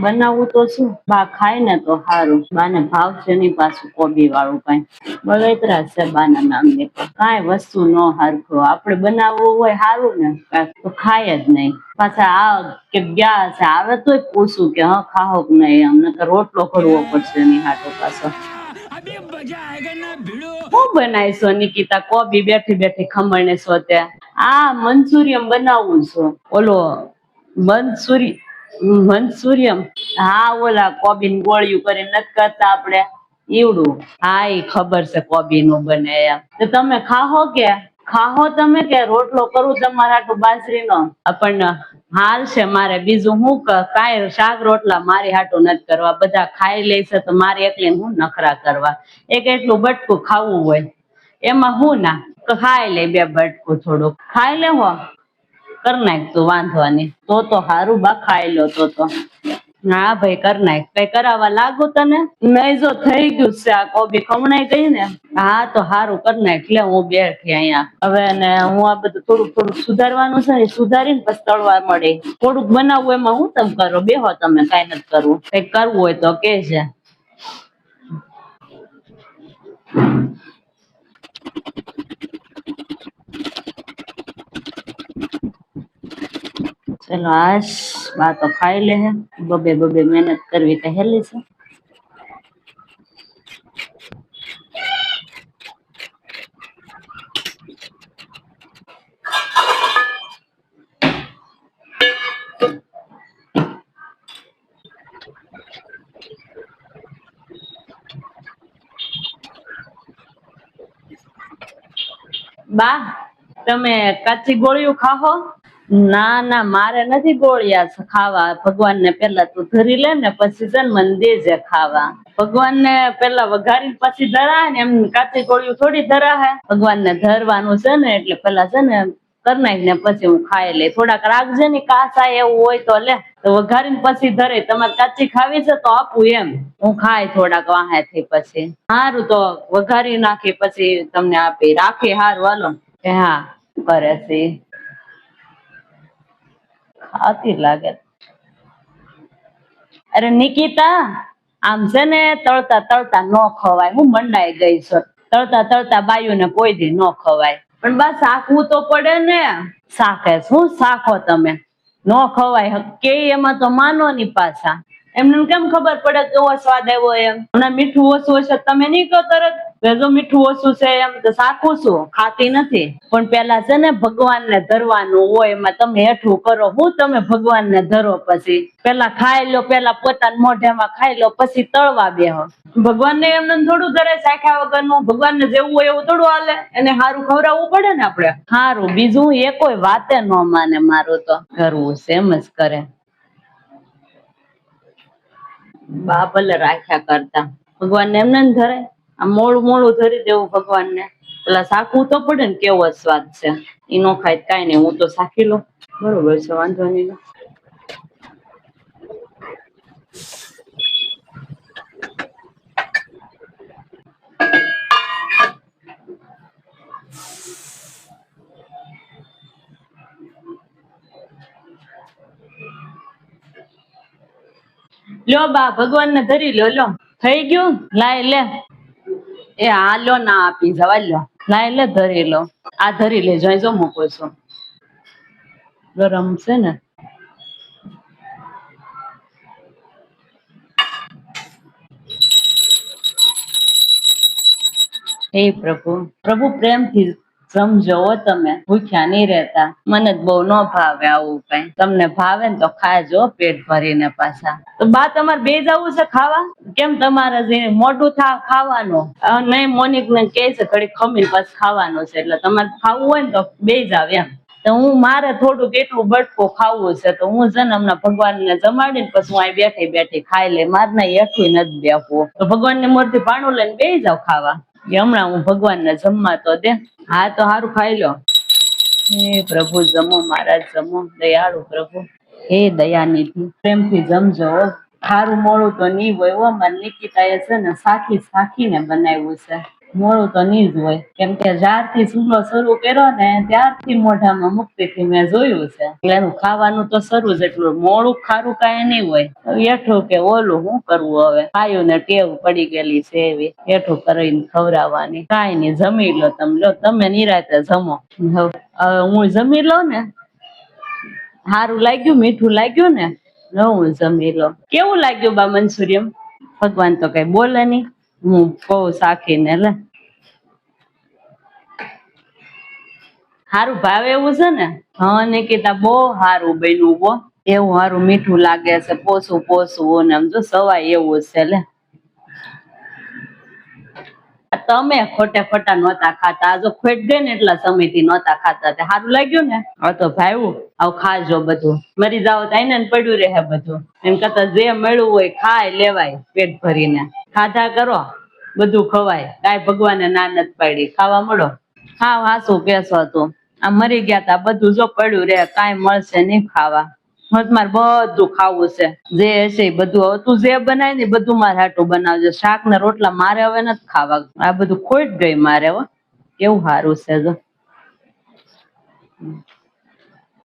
બનાવું તો શું, બા ખાય ને તો સારું. બાને ભાવશે નહીં પાછું કોબી વાળું કઈ. બળતરા છે બાના નામની. કાંઈ વસ્તુ ન હારખો. આપણે બનાવવું હોય સારું ને તો ખાય જ નહીં. પાછા આ કે ગયા છે આવે તોય પૂછું કે હા ખાઓ કે નહીં, અમને તો રોટલો કરવો પડશે એની હાટો પાછો. હું બનાવીશો નિકિતા? કોબી બેઠી બેઠી ખમણને શોધે. આ મંચુરિયમ બનાવવું છે. ઓલો મંચુરિયમ, હા ઓલા કોબી ની ગોળિયું કરીને નથી કરતા આપણે ઈવડું. હા એ ખબર છે કોબી નું બને એમ. તો તમે ખાહો કે તમે કે રોટલો કરું તમારા હાટુ બાજરીનો? આપણને હાલ છે મારે બીજું હું કાંઈ શાક રોટલા મારી હાટું નથી કરવા. બધા ખાઈ લે છે તો મારે એકલી હું નખરા કરવા. એક એટલું બટકું ખાવું હોય એમાં હું ના ખાઈ લે, બે બટકું થોડુંક ખાઈ લેવો. કર નાખ તું, વાંધો નહીં. તો હારું બા ખાઈ લો તો. હા ભાઈ કર નાખ. કઈ કરાવવા લાગુ તને? નહીં જો થઈ ગયું છે. આ કોબી ખમણાઈ ગઈ ને. હા તો હારું કર નાખ. લે હું બેઠી અહીંયા હવે ને હું આ બધું થોડુંક સુધારવાનું છે ને, સુધારીને પછી તળવા મળે. થોડુંક બનાવવું એમાં હું તમે કરો, બેહો તમે, કઈ નથી કરવું. કઈ કરવું હોય તો કે છે. ચલો આશ બા તો ખાઈ લે. બબે મહેનત કરવી તો હેલી છે. બા તમે કાચી ગોળીઓ ખાહો? ના મારે નથી ગોળિયા ખાવા. ભગવાન ને પેલા તું ધરી લે ને પછી છે ને મને દેજે ખાવા. ભગવાન ને પેલા વઘારી પછી ધરાય ને, એમ કાચી ગોળીઓ થોડી ધરાહે. ભગવાન ને ધરવાનું છે ને એટલે પેલા છે ને કર નાખ ને પછી હું ખાઈ લે. થોડાક રાખજે ને, કાસા એવું હોય તો લે. તો વઘારીને પછી ધરે. તમારે કાચી ખાવી છે તો આપું એમ. હું ખાય થોડાક વાહેથી પછી. હારું તો વઘારી નાખી પછી તમને આપી. રાખી હારું હાલો. હા કરે છે ખાતી લાગે. અરે નિકિતા આમ છે ને તળતા ન ખવાય. હું મંડાઈ ગઈ છું. તળતા બાયું ને કોઈ દી ન ખવાય. પણ બસ શાકવું તો પડે ને. શાકે શું શાકો તમે? ન ખવાય કે એમાં તો માનો ની પાછા. એમને કેમ ખબર પડે કેવો સ્વાદ આવ્યો એમ? હમણાં મીઠું ઓછું હશે તમે નહીં કહો તરત જો મીઠું ઓછું છે એમ? તો શાકું શું ખાતી નથી. પણ પેલા છે ને ભગવાન ને ધરવાનું હોય. એમાં તમે હેઠું કરો હું તમે ભગવાન ને ધરો પછી પેલા ખાઈ લો. પેલા પોતાના મોઢામાં ખાઈ લો પછી તળવા બેહો. ભગવાન ને એમને થોડું ધરે શાખ્યા વગર નું? ભગવાન ને જેવું હોય એવું થોડું હાલે. એને હારું ખવડાવવું પડે ને આપડે. હારું બીજું એ કોઈ વાતે ન માને. મારું તો કરવું છે એમ જ કરે. બા ભલે રાખ્યા કરતા. ભગવાન ને એમને ધરે. આ મોળું ધરી દેવું ભગવાન ને. પેલા શાકવું તો પડે ને કેવો સ્વાદ છે. ઈ નો ખાય કઈ નઈ, હું તો શાકી લઉં. બરોબર છે વાંધો નહીં. લ્યો બા ભગવાન ને ધરી લો. થઈ ગયું? લાય લે. એ હાલો ના આપી જવા. લ્યો લાય લે ધરી લો. આ ધરી લેજો. જો મૂકો છો ગરમ છે ને. હે પ્રભુ પ્રેમથી સમજો તમે. ભૂખ્યા નહીં રહેતા. મને જ બહુ ન ભાવે આવું કઈ. તમને ભાવે ને તો ખાજો પેટ ભરીને પાછા. તો બા તમારે બે જવું છે ખાવા? કેમ તમારે જે મોઢું ખાવાનું નહીં? મોનિક ને કે છે ઘડી ખમી પછી ખાવાનું છે. એટલે તમારે ખાવું હોય ને તો બે જાવ એમ. તો હું મારે થોડુંક એટલું બટકું ખાવું છે તો હું છે ને હમણાં ભગવાન ને જમાડીને પછી હું અહીં બેઠી ખાઈ લે. મારે ના હેઠું નથી બેસવું. તો ભગવાન ની મૂર્તિ ભાણું લઈને બે જાવ ખાવા. હમણાં હું ભગવાન ને જમવા તો દે. હા તો હારું ખાઈ લો. હે પ્રભુ જમો મહારાજ જમો. દયાળુ પ્રભુ હે દયાનિધિ પ્રેમથી જમજો. સારું મોડું તો નહીં હોય. મારી નિકિતા એ છે ને સાખીને બનાવ્યું છે. મોડું તો નહીં જ હોય, કેમ કે જ્યારથી ચૂલો શરૂ કર્યો ને ત્યારથી મોઢામાં મુક્તિથી મેં જોયું છે. એટલે એનું ખાવાનું તો શરૂ જ એટલું મોડું ખારું કાંઈ નહીં હોય. એઠું કે ઓલું શું કરવું, હવે ખાયું ને ટેવ પડી ગયેલી છે એવી, એઠું કરીને ખવડાવવાની. કાંઈ નહીં, જમી લો તમે, લો તમે નિરાતે જમો. હવે હું જમી લઉં ને, સારું લાગ્યું, મીઠું લાગ્યું ને, હું જમી લો. કેવું લાગ્યું બા મંચુરિયમ? ભગવાન તો કઈ બોલે નહીં, હું કહું સાખીને લે. હારું ભાવે એવું છે ને? હા નિકિતા, બહુ હારું બન્યું બો, એવું હારું મીઠું લાગે છે, પોસું પોસું ને આમ જો સવાય એવું છે લે. તમે ખોટે ખોટા નહોતા ખાતા, આ જો ખોટ ગઈ ને એટલા સમયથી નહોતા ખાતા, તે સારું લાગ્યું ને? હવે તો ભાઈવું, આવ ખાજો બધું, મરી જાવ તો આઈને પડ્યું રહે બધું. એમ કરતા જે મળ્યું હોય ખાઈ લેવાય પેટ ભરીને. ખાધા કરો, બધું ખવાય, કાંઈ ભગવાને ના નથી પાડી, ખાવા મળો. હા હાસું કેસો તું, આ મરી ગયા તા બધું જો પડ્યું રે, કાંઈ મળશે નહીં ખાવા. મારે બધું ખાવું છે, જે હશે એ બધું. હવે તું જે બનાય ને બધું મારે હાટું બનાવજો, શાક ને રોટલા મારે હવે નથી ખાવા, આ બધું ખોટ ગઈ મારે. હવે કેવું સારું છે જો.